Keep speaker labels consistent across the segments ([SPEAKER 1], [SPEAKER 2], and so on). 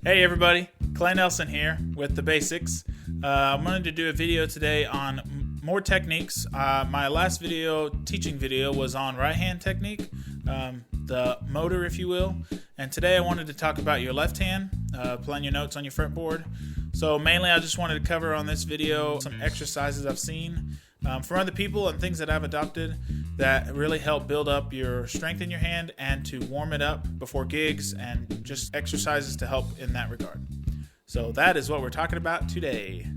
[SPEAKER 1] Hey everybody, Clay Nelson here with the BASSics. I wanted to do a video today on more techniques. My last video, teaching video, was on right hand technique, the motor if you will. And today I wanted to talk about your left hand, playing your notes on your fretboard. So mainly I just wanted to cover on this video some exercises I've seen from other people and things that I've adopted that really help build up your strength in your hand and to warm it up before gigs, and just exercises to help in that regard. So that is what we're talking about today.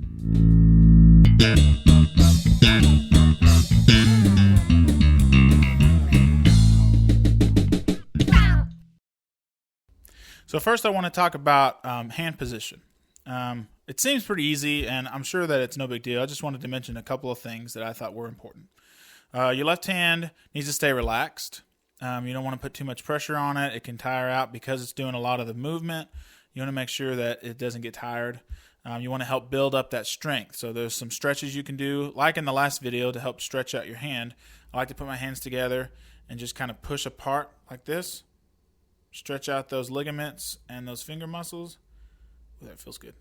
[SPEAKER 1] So first I want to talk about hand position. It seems pretty easy, and I'm sure that it's no big deal. I just wanted to mention a couple of things that I thought were important. Your left hand needs to stay relaxed. You don't want to put too much pressure on it. It can tire out because it's doing a lot of the movement. You want to make sure that it doesn't get tired. You want to help build up that strength. So there's some stretches you can do, like in the last video, to help stretch out your hand. I like to put my hands together and just kind of push apart like this. Stretch out those ligaments and those finger muscles. Ooh, that feels good.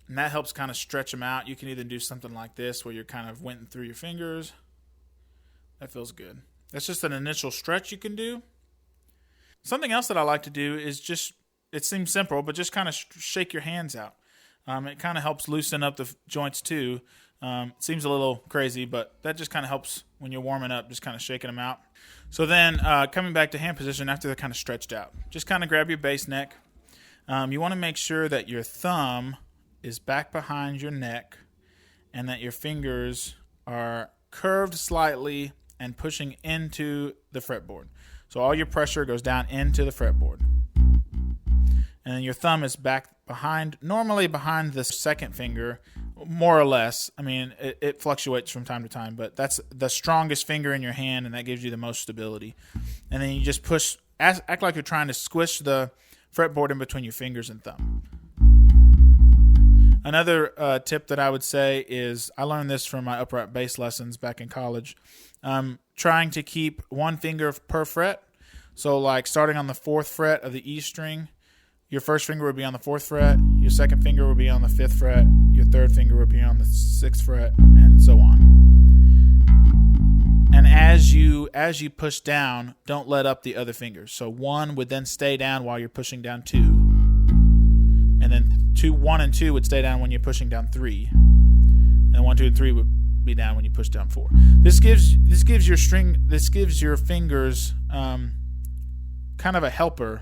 [SPEAKER 1] And that helps kind of stretch them out. You can either do something like this where you're kind of went through your fingers. That feels good. That's just an initial stretch you can do. Something else that I like to do is just, it seems simple, but just kind of shake your hands out. It kind of helps loosen up the joints too. It seems a little crazy, but that just kind of helps when you're warming up, just kind of shaking them out. So then coming back to hand position after they're kind of stretched out, just kind of grab your base neck. You want to make sure that your thumb is back behind your neck and that your fingers are curved slightly and pushing into the fretboard. So all your pressure goes down into the fretboard. And then your thumb is back behind, normally behind the second finger, more or less. I mean, it fluctuates from time to time, but that's the strongest finger in your hand, and that gives you the most stability. And then you just push, act like you're trying to squish the fretboard in between your fingers and thumb. Another tip that I would say is, I learned this from my upright bass lessons back in college, trying to keep one finger per fret. So like starting on the 4th fret of the E string, your first finger would be on the 4th fret, your second finger would be on the 5th fret, your third finger would be on the 6th fret, and so on. And as you push down, don't let up the other fingers. So 1 would then stay down while you're pushing down 2. And then 1 and 2 would stay down when you're pushing down 3. And 1, 2, and 3 would be down when you push down 4. This gives your fingers kind of a helper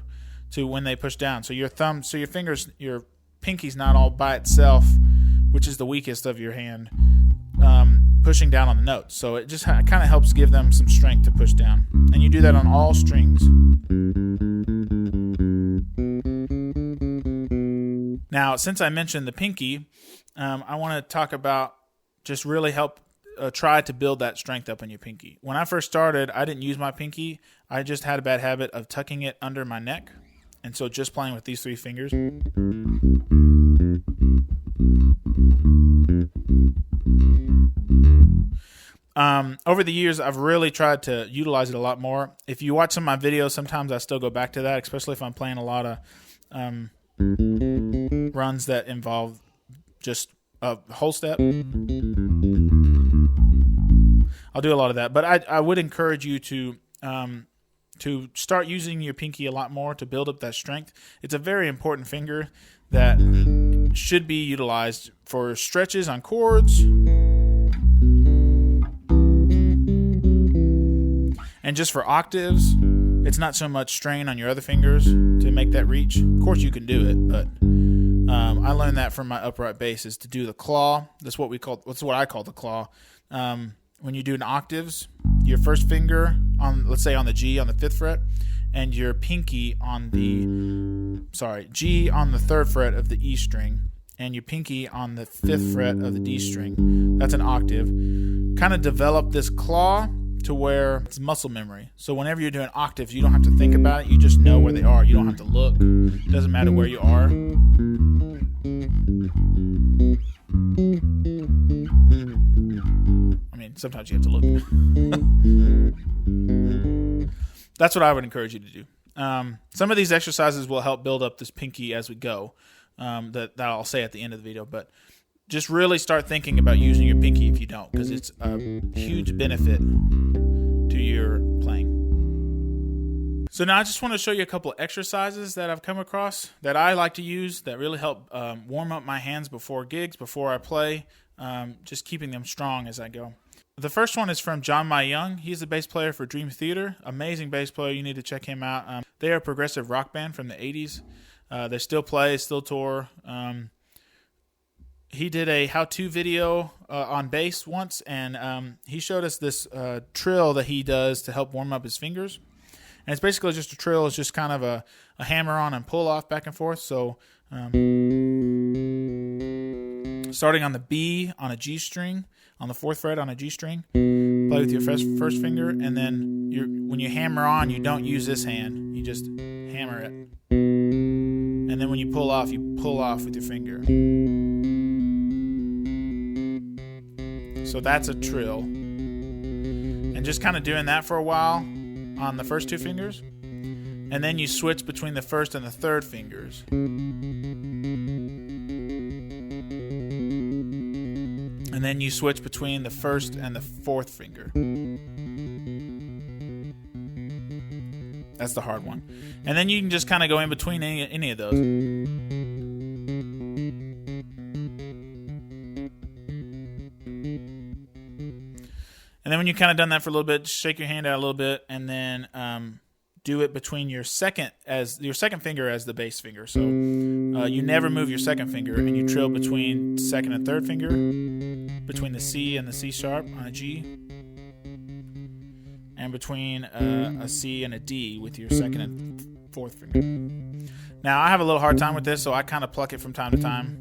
[SPEAKER 1] to when they push down. So your pinky's not all by itself, which is the weakest of your hand, pushing down on the notes. So it just kind of helps give them some strength to push down. And you do that on all strings. Now, since I mentioned the pinky, I want to talk about just really help try to build that strength up in your pinky. When I first started, I didn't use my pinky. I just had a bad habit of tucking it under my neck. And so just playing with these 3 fingers. Over the years, I've really tried to utilize it a lot more. If you watch some of my videos, sometimes I still go back to that, especially if I'm playing a lot of runs that involve just a whole step. I'll do a lot of that, but I would encourage you to start using your pinky a lot more to build up that strength. It's a very important finger that should be utilized for stretches on chords and just for octaves. It's not so much strain on your other fingers to make that reach. Of course you can do it, but I learned that from my upright bass, is to do the claw. That's what I call the claw. When you do an octaves, your first finger on, let's say on the G on the 5th fret, and your pinky on the G on the 3rd fret of the E string, and your pinky on the 5th fret of the D string. That's an octave. Kind of develop this claw to where it's muscle memory. So whenever you're doing octaves, you don't have to think about it. You just know where they are. You don't have to look. It doesn't matter where you are. I mean, sometimes you have to look. That's what I would encourage you to do. Some of these exercises will help build up this pinky as we go, that I'll say at the end of the video, but just really start thinking about using your pinky if you don't, because it's a huge benefit to your playing. So now I just want to show you a couple of exercises that I've come across that I like to use that really help warm up my hands before gigs, before I play, just keeping them strong as I go. The first one is from John My Young. He's a bass player for Dream Theater. Amazing bass player. You need to check him out. They are a progressive rock band from the 80s. They still play, still tour. He did a how-to video on bass once, and he showed us this trill that he does to help warm up his fingers. And it's basically just a trill. It's just kind of a hammer on and pull off back and forth. So starting on the B on a G string, on the 4th fret on a G string, play with your first finger, and then when you hammer on, you don't use this hand. You just hammer it. And then when you pull off with your finger. So that's a trill. And just kind of doing that for a while on the first 2 fingers, and then you switch between the 1st and the 3rd fingers, and then you switch between the 1st and the 4th finger. That's the hard one. And then you can just kind of go in between any of those. And then when you've kind of done that for a little bit, just shake your hand out a little bit, and then do it between your second finger as the bass finger. So you never move your second finger, and you trill between 2nd and 3rd finger, between the C and the C sharp on a G, and between a C and a D with your 2nd and 4th finger. Now I have a little hard time with this, so I kind of pluck it from time to time.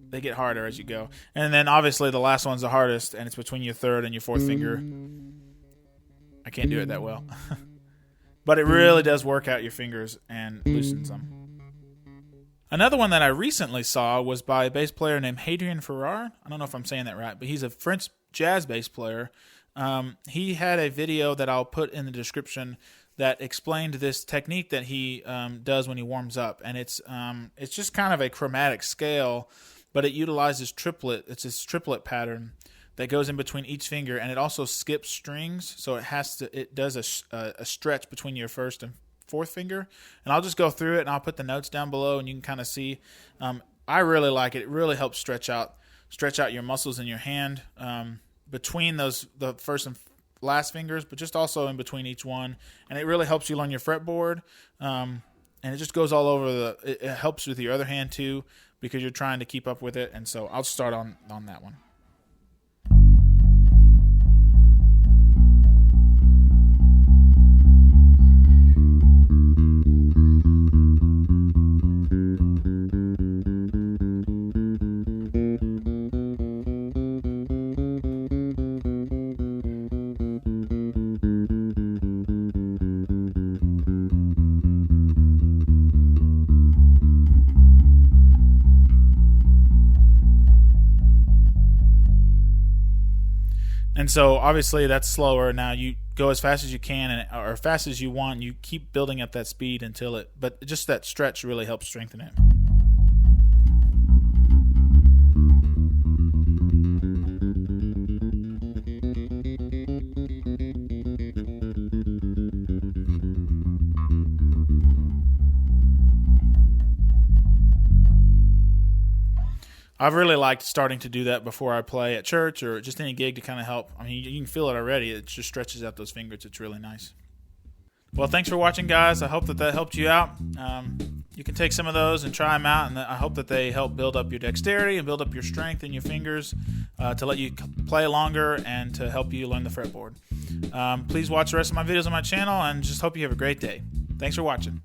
[SPEAKER 1] They get harder as you go. And then obviously the last one's the hardest, and it's between your 3rd and your 4th finger. I can't do it that well. But it really does work out your fingers and loosens them. Another one that I recently saw was by a bass player named Hadrien Feraud. I don't know if I'm saying that right, but he's a French jazz bass player. He had a video that I'll put in the description that explained this technique that he does when he warms up. And it's just kind of a chromatic scale, but it utilizes triplet. It's this triplet pattern that goes in between each finger, and it also skips strings, so it does a stretch between your 1st and 4th finger. And I'll just go through it, and I'll put the notes down below, and you can kind of see. I really like it. It really helps stretch out your muscles in your hand between the 1st and last fingers, but just also in between each one. And it really helps you learn your fretboard, and it just goes all over it helps with your other hand too, because you're trying to keep up with it. And so I'll start on that one. And so obviously that's slower. Now you go as fast as you can, or as fast as you want. You keep building up that speed but just that stretch really helps strengthen it. I've really liked starting to do that before I play at church or just any gig to kind of help. I mean, you can feel it already. It just stretches out those fingers. It's really nice. Well, thanks for watching, guys. I hope that helped you out. You can take some of those and try them out, and I hope that they help build up your dexterity and build up your strength in your fingers to let you play longer and to help you learn the fretboard. Please watch the rest of my videos on my channel, and just hope you have a great day. Thanks for watching.